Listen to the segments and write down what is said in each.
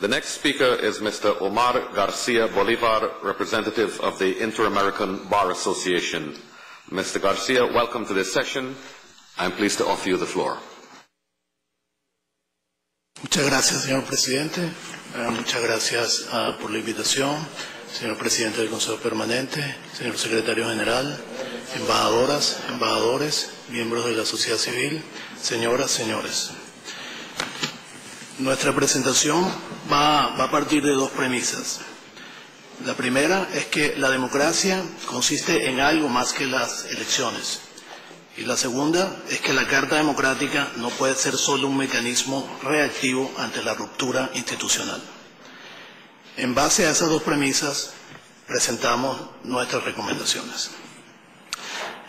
The next speaker is Mr. Omar Garcia Bolivar, representative of the Inter-American Bar Association. Mr. Garcia, welcome to this session. I'm pleased to offer you the floor. Muchas gracias, señor presidente. Muchas gracias por la invitación, señor presidente del Consejo Permanente, señor secretario general, embajadoras, embajadores, miembros de la sociedad civil, señoras, señores. Nuestra presentación va a partir de dos premisas. La primera es que la democracia consiste en algo más que las elecciones. Y la segunda es que la Carta Democrática no puede ser solo un mecanismo reactivo ante la ruptura institucional. En base a esas dos premisas, presentamos nuestras recomendaciones.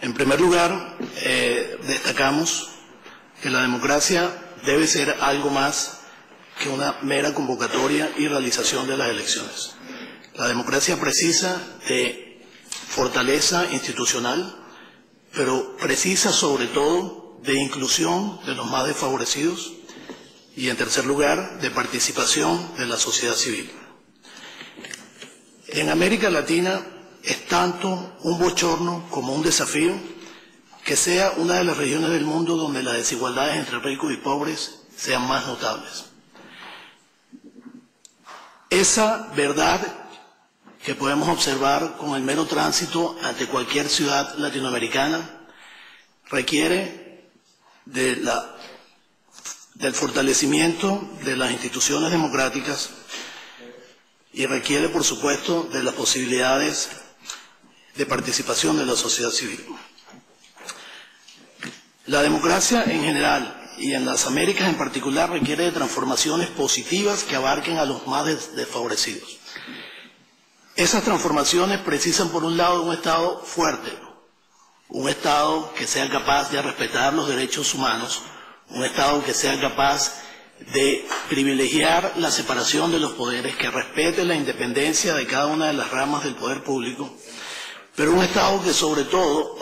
En primer lugar, destacamos que la democracia debe ser algo más que una mera convocatoria y realización de las elecciones. La democracia precisa de fortaleza institucional, pero precisa sobre todo de inclusión de los más desfavorecidos y, en tercer lugar, de participación de la sociedad civil. En América Latina es tanto un bochorno como un desafío que sea una de las regiones del mundo donde las desigualdades entre ricos y pobres sean más notables. Esa verdad que podemos observar con el mero tránsito ante cualquier ciudad latinoamericana requiere del fortalecimiento de las instituciones democráticas y requiere, por supuesto, de las posibilidades de participación de la sociedad civil. La democracia en general y en las Américas en particular requiere de transformaciones positivas que abarquen a los más desfavorecidos. Esas transformaciones precisan, por un lado, de un Estado fuerte, un Estado que sea capaz de respetar los derechos humanos, un Estado que sea capaz de privilegiar la separación de los poderes, que respete la independencia de cada una de las ramas del poder público, pero un Estado que sobre todo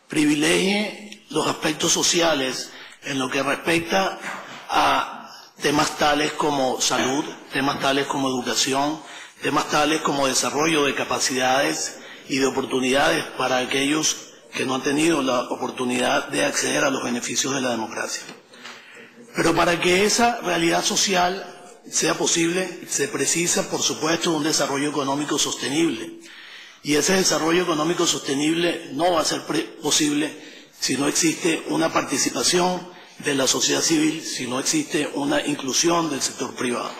privilegie los aspectos sociales en lo que respecta a temas tales como salud, temas tales como educación, temas tales como desarrollo de capacidades y de oportunidades para aquellos que no han tenido la oportunidad de acceder a los beneficios de la democracia. Pero para que esa realidad social sea posible, se precisa, por supuesto, un desarrollo económico sostenible. Y ese desarrollo económico sostenible no va a ser posible si no existe una participación de la sociedad civil, si no existe una inclusión del sector privado.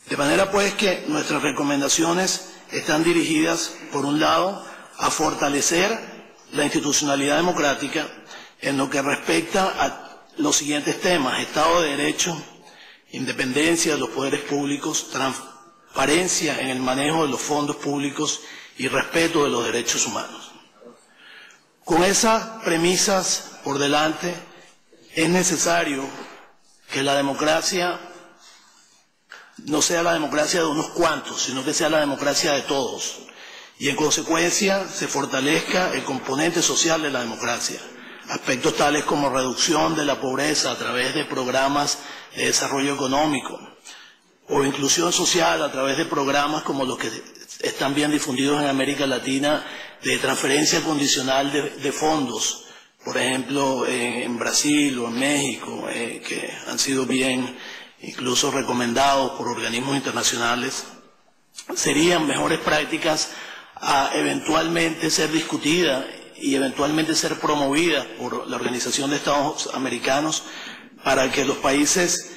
De manera pues que nuestras recomendaciones están dirigidas, por un lado, a fortalecer la institucionalidad democrática en lo que respecta a los siguientes temas: Estado de Derecho, independencia de los poderes públicos, transparencia en el manejo de los fondos públicos y respeto de los derechos humanos. Con esas premisas por delante, es necesario que la democracia no sea la democracia de unos cuantos, sino que sea la democracia de todos. Y en consecuencia se fortalezca el componente social de la democracia. Aspectos tales como reducción de la pobreza a través de programas de desarrollo económico o inclusión social a través de programas como los que están bien difundidos en América Latina de transferencia condicional de fondos, por ejemplo en Brasil o en México, que han sido bien incluso recomendados por organismos internacionales, serían mejores prácticas a eventualmente ser discutidas y eventualmente ser promovidas por la Organización de Estados Americanos para que los países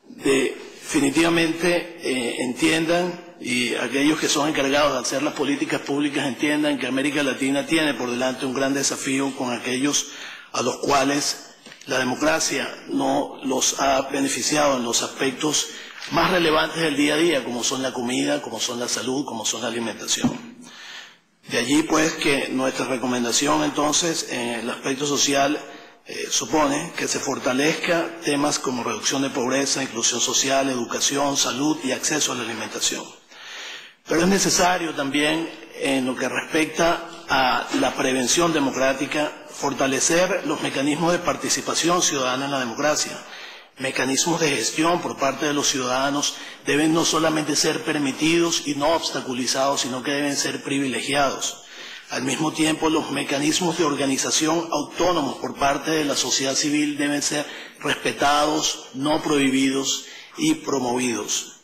definitivamente entiendan, y aquellos que son encargados de hacer las políticas públicas entiendan que América Latina tiene por delante un gran desafío con aquellos a los cuales la democracia no los ha beneficiado en los aspectos más relevantes del día a día, como son la comida, como son la salud, como son la alimentación. De allí pues que nuestra recomendación entonces en el aspecto social supone que se fortalezca temas como reducción de pobreza, inclusión social, educación, salud y acceso a la alimentación. Pero es necesario también, en lo que respecta a la prevención democrática, fortalecer los mecanismos de participación ciudadana en la democracia. mecanismos de gestión por parte de los ciudadanos deben no solamente ser permitidos y no obstaculizados, sino que deben ser privilegiados. Al mismo tiempo, los mecanismos de organización autónomos por parte de la sociedad civil deben ser respetados, no prohibidos y promovidos.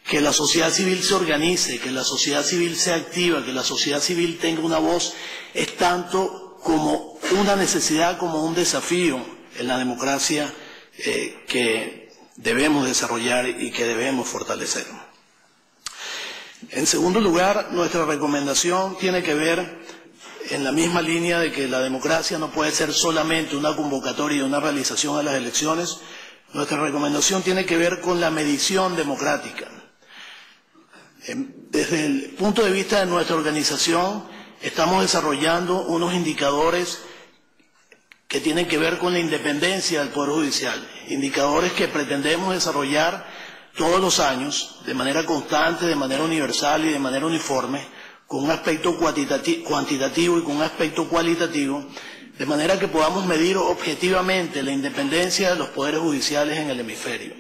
Que la sociedad civil se organice, que la sociedad civil sea activa, que la sociedad civil tenga una voz, es tanto como una necesidad como un desafío en la democracia que debemos desarrollar y que debemos fortalecer. En segundo lugar, nuestra recomendación tiene que ver en la misma línea de que la democracia no puede ser solamente una convocatoria y una realización a las elecciones. Nuestra recomendación tiene que ver con la medición democrática. Desde el punto de vista de nuestra organización, estamos desarrollando unos indicadores que tienen que ver con la independencia del Poder Judicial, indicadores que pretendemos desarrollar todos los años, de manera constante, de manera universal y de manera uniforme, con un aspecto cuantitativo y con un aspecto cualitativo, de manera que podamos medir objetivamente la independencia de los poderes judiciales en el hemisferio.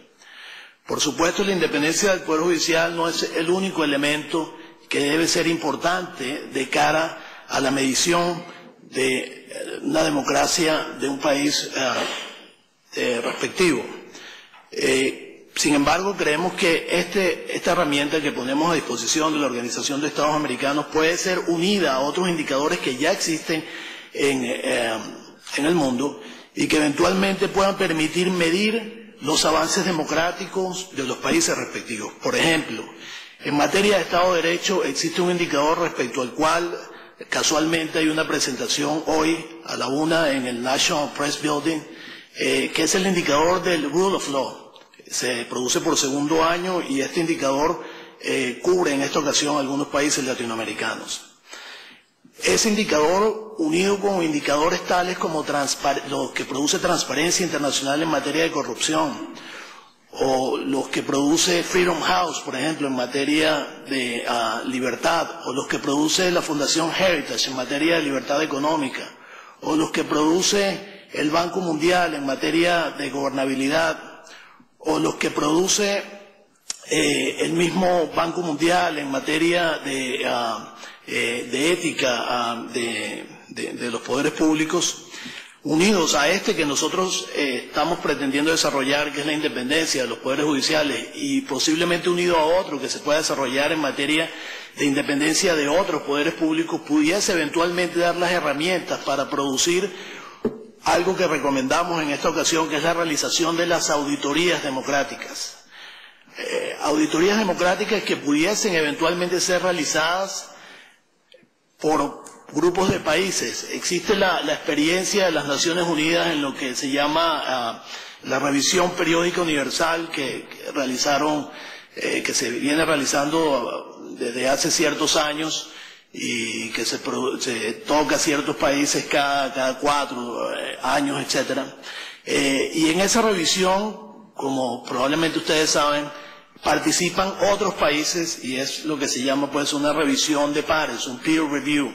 Por supuesto, la independencia del Poder Judicial no es el único elemento que debe ser importante de cara a la medición de una democracia de un país respectivo. Sin embargo, creemos que esta herramienta que ponemos a disposición de la Organización de Estados Americanos puede ser unida a otros indicadores que ya existen en el mundo y que eventualmente puedan permitir medir los avances democráticos de los países respectivos. Por ejemplo, en materia de Estado de Derecho existe un indicador respecto al cual casualmente hay una presentación hoy a la 1 en el National Press Building, que es el indicador del Rule of Law. Se produce por segundo año y este indicador cubre en esta ocasión algunos países latinoamericanos. Ese indicador, unido con indicadores tales como los que produce Transparencia Internacional en materia de corrupción, o los que produce Freedom House, por ejemplo, en materia de libertad, o los que produce la Fundación Heritage en materia de libertad económica, o los que produce el Banco Mundial en materia de gobernabilidad, o los que produce el mismo Banco Mundial en materia de ética de los poderes públicos, unidos a este que nosotros estamos pretendiendo desarrollar, que es la independencia de los poderes judiciales, y posiblemente unido a otro que se pueda desarrollar en materia de independencia de otros poderes públicos, pudiese eventualmente dar las herramientas para producir algo que recomendamos en esta ocasión, que es la realización de las auditorías democráticas. Auditorías democráticas que pudiesen eventualmente ser realizadas por grupos de países. Existe la experiencia de las Naciones Unidas en lo que se llama la revisión periódica universal que se viene realizando desde hace ciertos años y que se toca a ciertos países cada 4 años, etcétera. Y en esa revisión, como probablemente ustedes saben, participan otros países y es lo que se llama pues una revisión de pares, un peer review.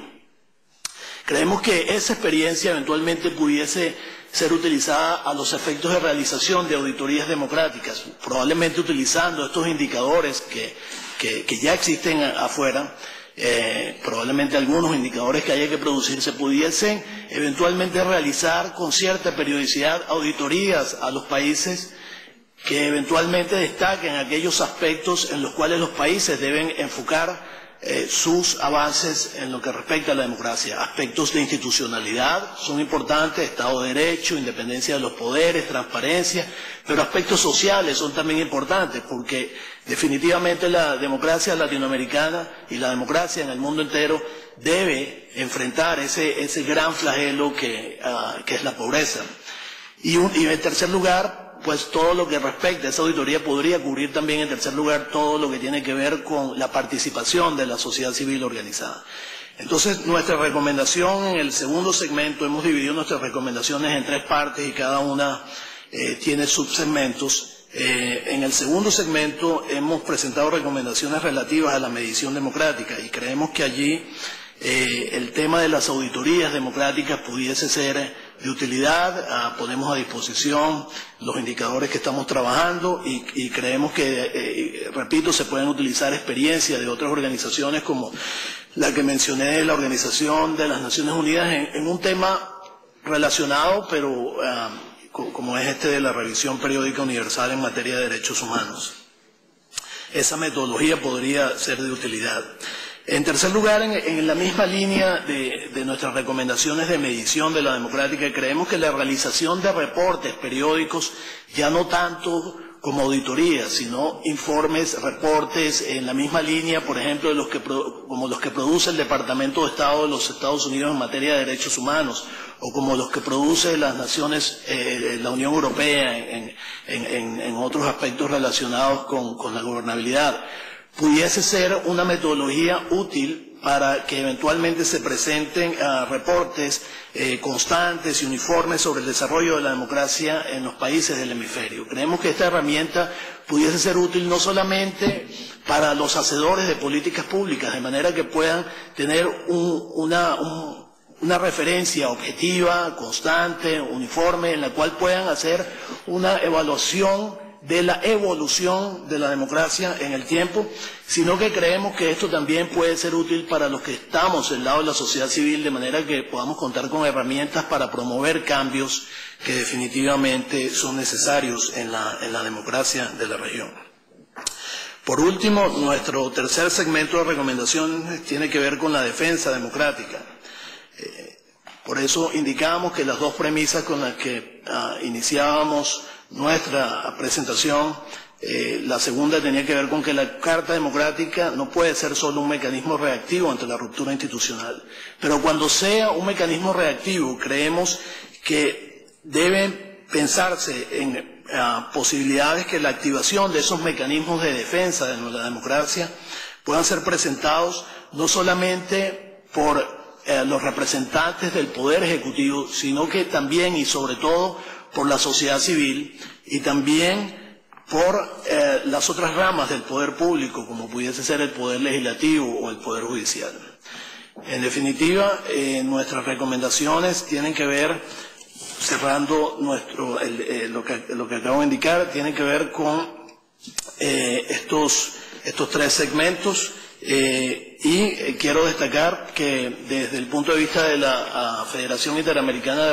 Creemos que esa experiencia eventualmente pudiese ser utilizada a los efectos de realización de auditorías democráticas, probablemente utilizando estos indicadores que ya existen afuera. Probablemente algunos indicadores que haya que producir se pudiesen eventualmente realizar con cierta periodicidad auditorías a los países que eventualmente destaquen aquellos aspectos en los cuales los países deben enfocar sus avances en lo que respecta a la democracia. Aspectos de institucionalidad son importantes, Estado de Derecho, independencia de los poderes, transparencia, pero aspectos sociales son también importantes porque definitivamente la democracia latinoamericana y la democracia en el mundo entero debe enfrentar ese gran flagelo que es la pobreza. Y en tercer lugar, pues todo lo que respecta a esa auditoría podría cubrir también en tercer lugar todo lo que tiene que ver con la participación de la sociedad civil organizada. Entonces, nuestra recomendación en el segundo segmento, hemos dividido nuestras recomendaciones en 3 partes y cada una tiene subsegmentos. En el segundo segmento hemos presentado recomendaciones relativas a la medición democrática y creemos que allí el tema de las auditorías democráticas pudiese ser de utilidad. Ponemos a disposición los indicadores que estamos trabajando y creemos que, repito, se pueden utilizar experiencias de otras organizaciones como la que mencioné, la Organización de las Naciones Unidas, en un tema relacionado, pero como es este de la revisión periódica universal en materia de derechos humanos. Esa metodología podría ser de utilidad. En tercer lugar, en la misma línea de nuestras recomendaciones de medición de la democrática, creemos que la realización de reportes periódicos, ya no tanto como auditorías, sino informes, reportes en la misma línea, por ejemplo, como los que produce el Departamento de Estado de los Estados Unidos en materia de derechos humanos, o como los que produce las naciones, la Unión Europea en otros aspectos relacionados con la gobernabilidad, pudiese ser una metodología útil para que eventualmente se presenten reportes constantes y uniformes sobre el desarrollo de la democracia en los países del hemisferio. Creemos que esta herramienta pudiese ser útil no solamente para los hacedores de políticas públicas, de manera que puedan tener una referencia objetiva, constante, uniforme, en la cual puedan hacer una evaluación de la evolución de la democracia en el tiempo, sino que creemos que esto también puede ser útil para los que estamos del lado de la sociedad civil, de manera que podamos contar con herramientas para promover cambios que definitivamente son necesarios en la democracia de la región. Por último, nuestro tercer segmento de recomendaciones tiene que ver con la defensa democrática. Por eso indicamos que las dos premisas con las que iniciábamos nuestra presentación, la segunda tenía que ver con que la Carta Democrática no puede ser solo un mecanismo reactivo ante la ruptura institucional, pero cuando sea un mecanismo reactivo, creemos que debe pensarse en posibilidades que la activación de esos mecanismos de defensa de la democracia puedan ser presentados no solamente por los representantes del Poder Ejecutivo, sino que también y sobre todo por la sociedad civil y también por las otras ramas del poder público, como pudiese ser el Poder Legislativo o el Poder Judicial. En definitiva, nuestras recomendaciones tienen que ver, cerrando lo que acabo de indicar, tienen que ver con estos tres segmentos. Y quiero destacar que desde el punto de vista de la Federación Interamericana de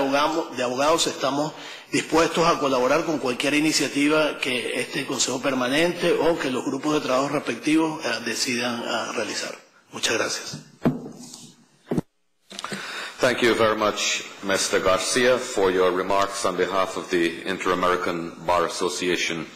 Abogados estamos dispuestos a colaborar con cualquier iniciativa que este Consejo Permanente o que los grupos de trabajo respectivos decidan realizar. Muchas gracias. Thank you very much, Mr. Garcia, for your remarks on behalf of the Inter-American Bar Association.